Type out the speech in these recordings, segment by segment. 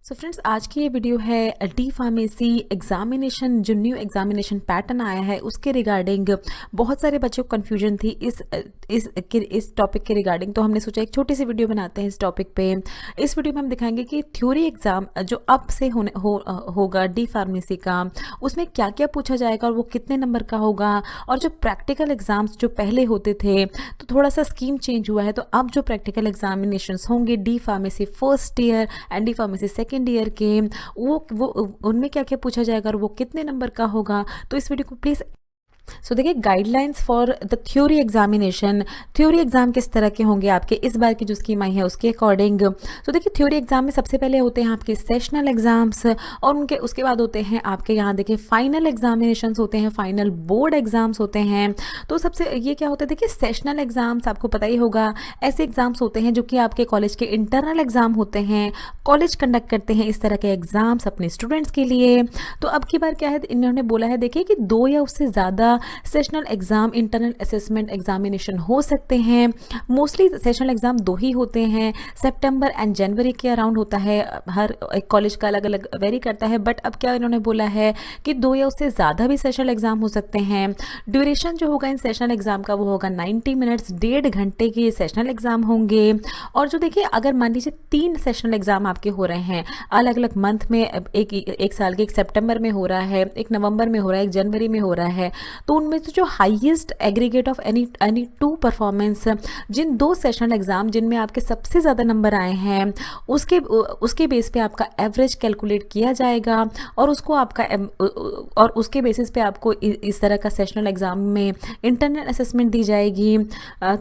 So friends, आज की ये वीडियो है डी फार्मेसी एग्जामिनेशन, जो न्यू एग्जामिनेशन पैटर्न आया है उसके रिगार्डिंग। बहुत सारे बच्चों को कन्फ्यूजन थी इस टॉपिक के रिगार्डिंग, तो हमने सोचा एक छोटी सी वीडियो बनाते हैं इस टॉपिक पे। इस वीडियो में हम दिखाएंगे कि थ्योरी एग्जाम जो अब से होगा डी फार्मेसी का, उसमें क्या क्या पूछा जाएगा और वो कितने नंबर का होगा। और जो प्रैक्टिकल एग्जाम्स जो पहले होते थे, तो थोड़ा सा स्कीम चेंज हुआ है, तो अब जो प्रैक्टिकल एग्जामिनेशंस होंगे D pharmacy first year and D pharmacy second year के, वो उनमें क्या क्या पूछा जाएगा और वो कितने नंबर का होगा। तो इस वीडियो को प्लीज़ देखिए, guidelines for the theory examination. Theory exam किस तरह के होंगे आपके, इस बार की जो स्कीम आई है उसके अकॉर्डिंग। तो देखिए, थ्योरी एग्जाम में सबसे पहले होते हैं आपके सेशनल एग्जाम्स, और उनके उसके बाद होते हैं आपके यहाँ देखिए फाइनल एग्जामिनेशंस होते हैं, फाइनल बोर्ड एग्जाम्स होते हैं। तो सबसे ये क्या होता है, देखिए सेशनल एग्जाम्स आपको पता ही होगा, ऐसे एग्जाम्स होते हैं जो कि आपके कॉलेज के इंटरनल एग्जाम होते हैं। कॉलेज कंडक्ट करते हैं इस तरह के एग्जाम्स अपने स्टूडेंट्स के लिए। तो अब की बार क्या है, इन्होंने बोला है देखिए कि 2 या उससे ज़्यादा sessional exam, internal assessment examination हो सकते हैं। मोस्टली सेशनल एग्जाम 2 ही होते हैं, सितंबर एंड जनवरी के अराउंड होता है। हर एक कॉलेज का अलग अलग वेरी करता है, बट अब क्या इन्होंने बोला है कि 2 या उससे ज़्यादा भी सेशनल एग्जाम हो सकते हैं। ड्यूरेशन जो होगा इन सेशनल एग्जाम का वो होगा 90 मिनट्स, 1.5 घंटे के सेशनल एग्जाम होंगे। और जो देखिए, अगर मान लीजिए 3 सेशनल एग्जाम आपके हो रहे हैं अलग अलग मंथ में, एक साल के, एक सितंबर में हो रहा है, एक नवंबर में हो रहा है, एक जनवरी में हो रहा है, तो उनमें से जो highest aggregate of any 2 performance, जिन 2 सेशनल एग्जाम जिनमें आपके सबसे ज़्यादा नंबर आए हैं, उसके बेस पे आपका एवरेज कैलकुलेट किया जाएगा, और उसको आपका और उसके बेसिस पे आपको इस तरह का सेशनल एग्जाम में इंटरनल असेसमेंट दी जाएगी।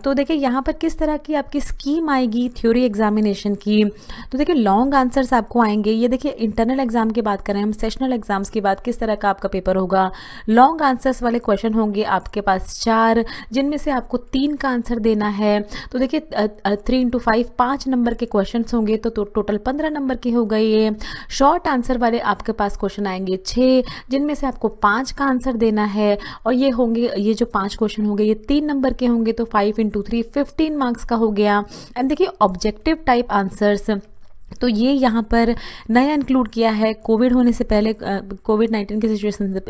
तो देखिए यहाँ पर किस तरह की आपकी स्कीम आएगी थ्योरी एग्जामिनेशन की। तो देखिए, लॉन्ग आंसर्स आपको आएंगे। ये देखिए, इंटरनल एग्जाम की बात करें हम, सेशनल एग्जाम्स की बात, किस तरह का आपका पेपर होगा। लॉन्ग आंसर्स वाले क्वेश्चन होंगे आपके पास 4, जिनमें से आपको 3 का आंसर देना है। तो देखिए 3 × 5 5 नंबर के क्वेश्चन होंगे, तो टोटल 15 नंबर के हो गए ये। शॉर्ट आंसर वाले आपके पास क्वेश्चन आएंगे 6, जिनमें से आपको 5 का आंसर देना है। और ये होंगे, ये जो 5 क्वेश्चन होंगे ये 3 नंबर के होंगे, तो 5 × 3 15 मार्क्स का हो गया। एंड देखिए, ऑब्जेक्टिव टाइप आंसर्स, तो ये यहाँ पर नया इंक्लूड किया है। कोविड होने से पहले, कोविड-19 की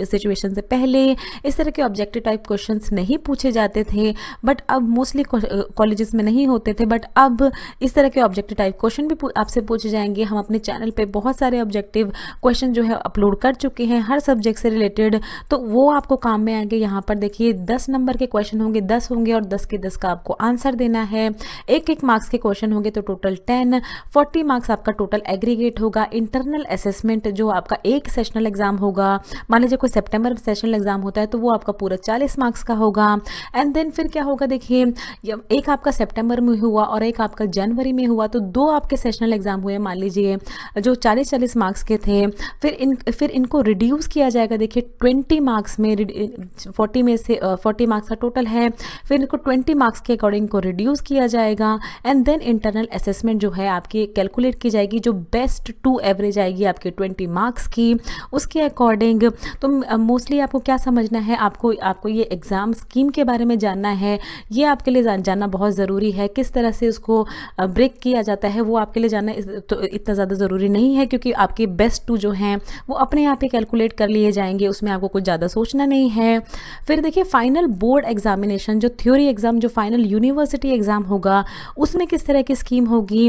सिचुएशन से पहले इस तरह के ऑब्जेक्टिव टाइप क्वेश्चंस नहीं पूछे जाते थे, बट अब मोस्टली कॉलेजेस में नहीं होते थे, बट अब इस तरह के ऑब्जेक्टिव टाइप क्वेश्चन भी आपसे पूछे जाएंगे। हम अपने चैनल पे बहुत सारे ऑब्जेक्टिव क्वेश्चन जो है अपलोड कर चुके हैं हर सब्जेक्ट से रिलेटेड, तो वो आपको काम में आएंगे। यहाँ पर देखिए 10 नंबर के क्वेश्चन होंगे, 10 होंगे, और 10 के 10 का आपको आंसर देना है। एक मार्क्स के क्वेश्चन होंगे, तो टोटल 10, 40 मार्क्स आपका टोटल एग्रीगेट होगा। इंटरनल असेसमेंट जो आपका एक सेशनल एग्जाम होगा, मान लीजिए कोई सितंबर में सेशनल एग्जाम होता है, तो वो आपका पूरा 40 मार्क्स का होगा। एंड देन फिर क्या होगा, देखिए एक आपका सितंबर में हुआ और एक आपका जनवरी में हुआ, तो 2 आपके सेशनल एग्जाम हुए मान लीजिए, जो 40-40 मार्क्स के थे। फिर इनको रिड्यूस किया जाएगा। देखिए 20 मार्क्स में 40 में से 40 मार्क्स का टोटल है, फिर इनको 20 मार्क्स के अकॉर्डिंग को रिड्यूस किया जाएगा। एंड देन इंटरनल असेसमेंट जो है आपकी कैलकुलेट की जाएगी, जो बेस्ट टू एवरेज आएगी आपके 20 मार्क्स की, उसके अकॉर्डिंग। तो मोस्टली आपको क्या समझना है, आपको ये एग्ज़ाम स्कीम के बारे में जानना है। ये आपके लिए जानना बहुत ज़रूरी है। किस तरह से उसको ब्रेक किया जाता है वो आपके लिए जानना तो इतना ज़्यादा ज़रूरी नहीं है, क्योंकि आपके बेस्ट टू जो हैं वो अपने आप ही कैलकुलेट कर लिए जाएंगे, उसमें आपको कुछ ज़्यादा सोचना नहीं है। फिर देखिए, फाइनल बोर्ड एग्जामिनेशन, जो थ्योरी एग्ज़ाम, जो फाइनल यूनिवर्सिटी एग्ज़ाम होगा, उसमें किस तरह की स्कीम होगी।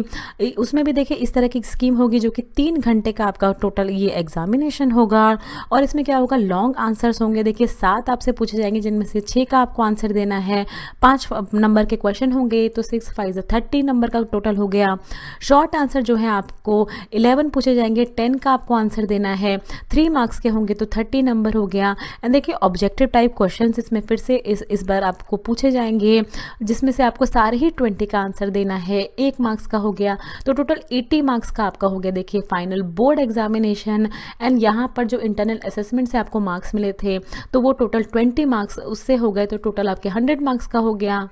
उसमें भी देखिए इस तरह की स्कीम होगी, जो कि 3 घंटे का आपका टोटल ये एग्जामिनेशन होगा। और इसमें क्या होगा, लॉन्ग आंसर्स होंगे। देखिए 7 आपसे पूछे जाएंगे, जिनमें से 6 का आपको आंसर देना है। 5 नंबर के क्वेश्चन होंगे, तो 6 × 5 = 30 नंबर का टोटल हो गया। शॉर्ट आंसर जो है आपको 11 पूछे जाएंगे, 10 का आपको आंसर देना है। 3 मार्क्स के होंगे, तो 30 नंबर हो गया। एंड देखिए, ऑब्जेक्टिव टाइप क्वेश्चन इसमें फिर से इस बार आपको पूछे जाएंगे, जिसमें से आपको सारे ही 20 का आंसर देना है। 1 मार्क्स का हो गया, तो टोटल 80 मार्क्स का आपका हो गया। देखिए फाइनल बोर्ड एग्जामिनेशन। एंड यहाँ पर जो इंटरनल असेसमेंट से आपको मार्क्स मिले थे, तो वो टोटल 20 मार्क्स उससे हो गए, तो टोटल आपके 100 मार्क्स का हो गया।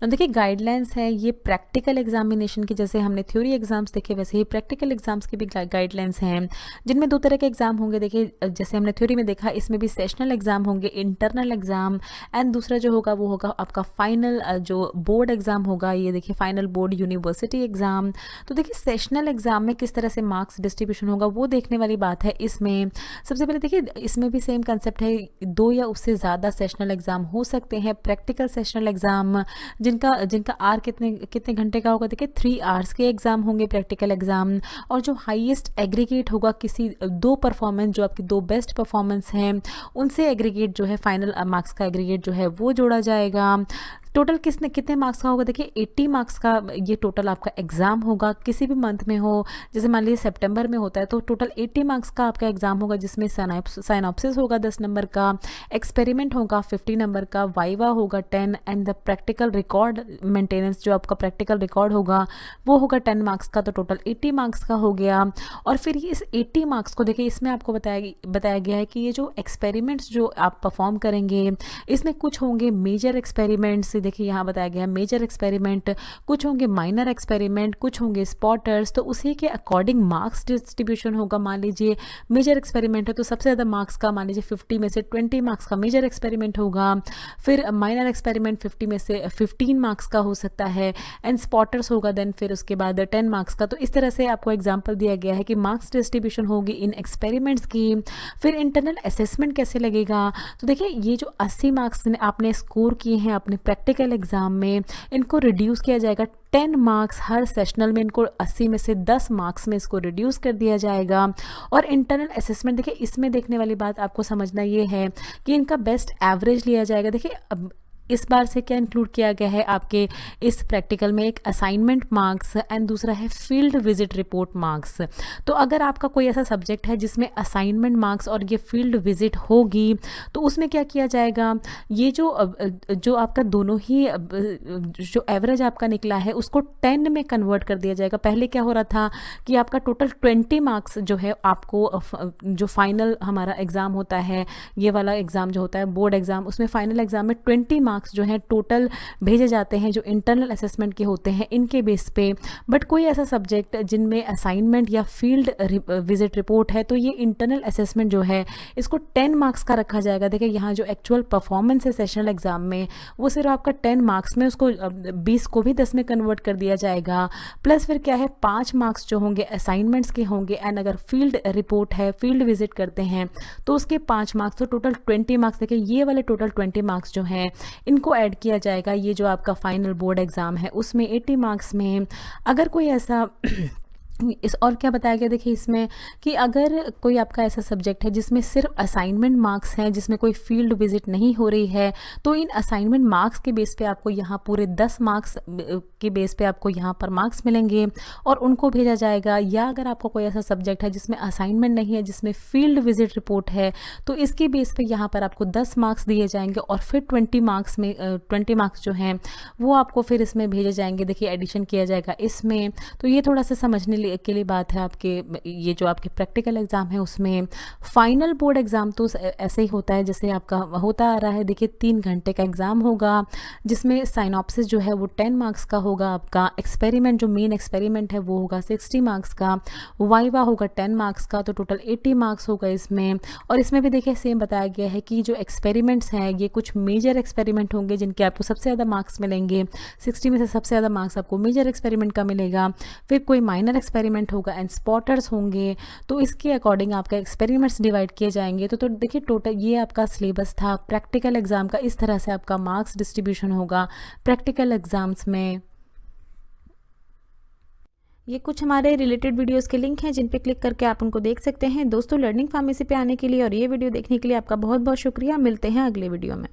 तो देखिए गाइडलाइंस है ये प्रैक्टिकल एग्जामिनेशन की, जैसे हमने थ्योरी एग्जाम्स देखे वैसे ही प्रैक्टिकल एग्जाम्स की भी गाइडलाइंस हैं, जिनमें दो तरह के एग्जाम होंगे। देखिए जैसे हमने थ्योरी में देखा, इसमें भी सेशनल एग्जाम होंगे, इंटरनल एग्जाम, एंड दूसरा जो होगा वो होगा आपका फाइनल जो बोर्ड एग्जाम होगा, ये देखिए फाइनल बोर्ड यूनिवर्सिटी एग्जाम। तो देखिए सेशनल एग्जाम में किस तरह से मार्क्स डिस्ट्रीब्यूशन होगा वो देखने वाली बात है। इसमें सबसे पहले देखिए इसमें भी सेम कंसेप्ट है, 2 या उससे ज़्यादा सेशनल एग्जाम हो सकते हैं। प्रैक्टिकल सेशनल एग्जाम जिनका जिनका आर कितने कितने घंटे का होगा, देखिए 3 आवर्स के एग्जाम होंगे प्रैक्टिकल एग्जाम। और जो हाईएस्ट एग्रीगेट होगा किसी 2 परफॉर्मेंस, जो आपकी 2 बेस्ट परफॉर्मेंस हैं उनसे एग्रीगेट जो है फाइनल मार्क्स का एग्रीगेट जो है वो जोड़ा जाएगा। टोटल कितने मार्क्स का होगा, देखिए 80 मार्क्स का ये टोटल आपका एग्जाम होगा, किसी भी मंथ में हो। जैसे मान लीजिए सितंबर में होता है तो टोटल 80 मार्क्स का आपका एग्जाम होगा, जिसमें साइनॉप्सिस होगा 10 नंबर का, एक्सपेरिमेंट होगा 50 नंबर का, वाइवा होगा 10, and the practical record maintenance जो आपका प्रैक्टिकल रिकॉर्ड होगा वो होगा 10 मार्क्स का। तो टोटल 80 मार्क्स का हो गया। और फिर इस 80 मार्क्स को देखिए इसमें आपको बताया गया है कि ये जो एक्सपेरिमेंट्स जो आप परफॉर्म करेंगे इसमें कुछ होंगे मेजर एक्सपेरिमेंट्स, देखिए यहाँ बताया गया है मेजर एक्सपेरिमेंट, कुछ होंगे माइनर एक्सपेरिमेंट, कुछ होंगे स्पॉटर्स। तो उसी के अकॉर्डिंग मार्क्स डिस्ट्रीब्यूशन होगा। मान लीजिए मेजर एक्सपेरिमेंट है तो सबसे ज़्यादा मार्क्स का, मान लीजिए 50 में से 20 मार्क्स का मेजर एक्सपेरिमेंट होगा। फिर माइनर एक्सपेरिमेंट 50 में से 15 मार्क्स का हो सकता है, एंड स्पॉटर्स होगा देन फिर उसके बाद 10 मार्क्स का। तो इस तरह से आपको एग्जाम्पल दिया गया है कि मार्क्स डिस्ट्रीब्यूशन होगी इन एक्सपेरिमेंट्स की। फिर इंटरनल असेसमेंट कैसे लगेगा, तो देखिए ये जो 80 मार्क्स आपने स्कोर किए हैं अपने प्रैक्टिकल एग्जाम में, इनको रिड्यूस किया जाएगा 10 मार्क्स हर सेशनल में, इनको 80 में से 10 मार्क्स में इसको रिड्यूस कर दिया जाएगा। और इंटरनल असेसमेंट देखिए इसमें देखने वाली बात आपको समझना ये है कि इनका बेस्ट एवरेज लिया जाएगा। देखिए अब इस बार से क्या इंक्लूड किया गया है आपके इस प्रैक्टिकल में, एक असाइनमेंट मार्क्स एंड दूसरा है फील्ड विजिट रिपोर्ट मार्क्स। तो अगर आपका कोई ऐसा सब्जेक्ट है जिसमें असाइनमेंट मार्क्स और ये फील्ड विजिट होगी तो उसमें क्या किया जाएगा, ये जो आपका दोनों ही जो एवरेज आपका निकला है उसको 10 में कन्वर्ट कर दिया जाएगा। पहले क्या हो रहा था कि आपका टोटल 20 मार्क्स जो है आपको जो फाइनल हमारा एग्ज़ाम होता है, ये वाला एग्ज़ाम जो होता है बोर्ड एग्ज़ाम, उसमें फाइनल एग्ज़ाम में 20 मार्क्स जो हैं टोटल भेजे जाते हैं जो इंटरनल असेसमेंट के होते हैं इनके बेस पे। बट कोई ऐसा सब्जेक्ट जिनमें असाइनमेंट या फील्ड विजिट रिपोर्ट है तो ये इंटरनल असेसमेंट जो है इसको 10 मार्क्स का रखा जाएगा। देखिए यहाँ जो एक्चुअल परफॉर्मेंस है सेशनल एग्जाम में वो सिर्फ आपका 10 मार्क्स में, उसको 20 को भी 10 में कन्वर्ट कर दिया जाएगा। प्लस फिर क्या है 5 मार्क्स जो होंगे असाइनमेंट्स के होंगे, एंड अगर फील्ड रिपोर्ट है फील्ड विजिट करते हैं तो उसके 5 मार्क्स, तो टोटल 20 मार्क्स। देखिए ये वाले टोटल 20 मार्क्स जो हैं इनको ऐड किया जाएगा ये जो आपका फाइनल बोर्ड एग्जाम है उसमें 80 मार्क्स में। अगर कोई ऐसा इस और क्या बताया गया, देखिए इसमें कि अगर कोई आपका ऐसा सब्जेक्ट है जिसमें सिर्फ असाइनमेंट मार्क्स हैं, जिसमें कोई फील्ड विजिट नहीं हो रही है, तो इन असाइनमेंट मार्क्स के बेस पे आपको यहाँ पूरे 10 मार्क्स के बेस पे आपको यहाँ पर मार्क्स मिलेंगे और उनको भेजा जाएगा। या अगर आपका कोई ऐसा सब्जेक्ट है जिसमें असाइनमेंट नहीं है, जिसमें फील्ड विजिट रिपोर्ट है, तो इसके बेस पे यहाँ पर आपको 10 मार्क्स दिए जाएंगे और फिर 20 मार्क्स जो हैं वो आपको फिर इसमें भेजे जाएंगे। देखिए एडिशन किया जाएगा इसमें। तो ये थोड़ा सा समझने के लिए बात है आपके ये जो आपके प्रैक्टिकल एग्जाम है उसमें। फाइनल बोर्ड एग्जाम तो ऐसे ही होता है जैसे आपका होता आ रहा है। देखिए 3 घंटे का एग्जाम होगा जिसमें साइनॉप्सिस जो है वो 10 मार्क्स का होगा, आपका एक्सपेरिमेंट जो मेन एक्सपेरिमेंट है वो होगा 60 मार्क्स का, वाइवा होगा 10 मार्क्स का, तो टोटल 80 मार्क्स होगा इसमें। और इसमें भी देखिए सेम बताया गया है कि जो एक्सपेरिमेंट्स हैं ये कुछ मेजर एक्सपेरिमेंट होंगे जिनके आपको सबसे ज़्यादा मार्क्स मिलेंगे, 60 में से सबसे ज़्यादा मार्क्स आपको मेजर एक्सपेरिमेंट का मिलेगा। फिर कोई माइनर एक्सपेरिमेंट होगा एंड स्पॉटर्स होंगे, तो इसके अकॉर्डिंग आपका एक्सपेरिमेंट्स डिवाइड किए जाएंगे। तो देखिए टोटल ये आपका सिलेबस था प्रैक्टिकल एग्जाम का। इस तरह से आपका मार्क्स डिस्ट्रीब्यूशन होगा प्रैक्टिकल एग्जाम्स में। ये कुछ हमारे रिलेटेड वीडियोस के लिंक हैं जिन पे क्लिक करके आप उनको देख सकते हैं। दोस्तों लर्निंग फार्मेसी पे आने के लिए और ये वीडियो देखने के लिए आपका बहुत बहुत शुक्रिया। मिलते हैं अगले वीडियो में।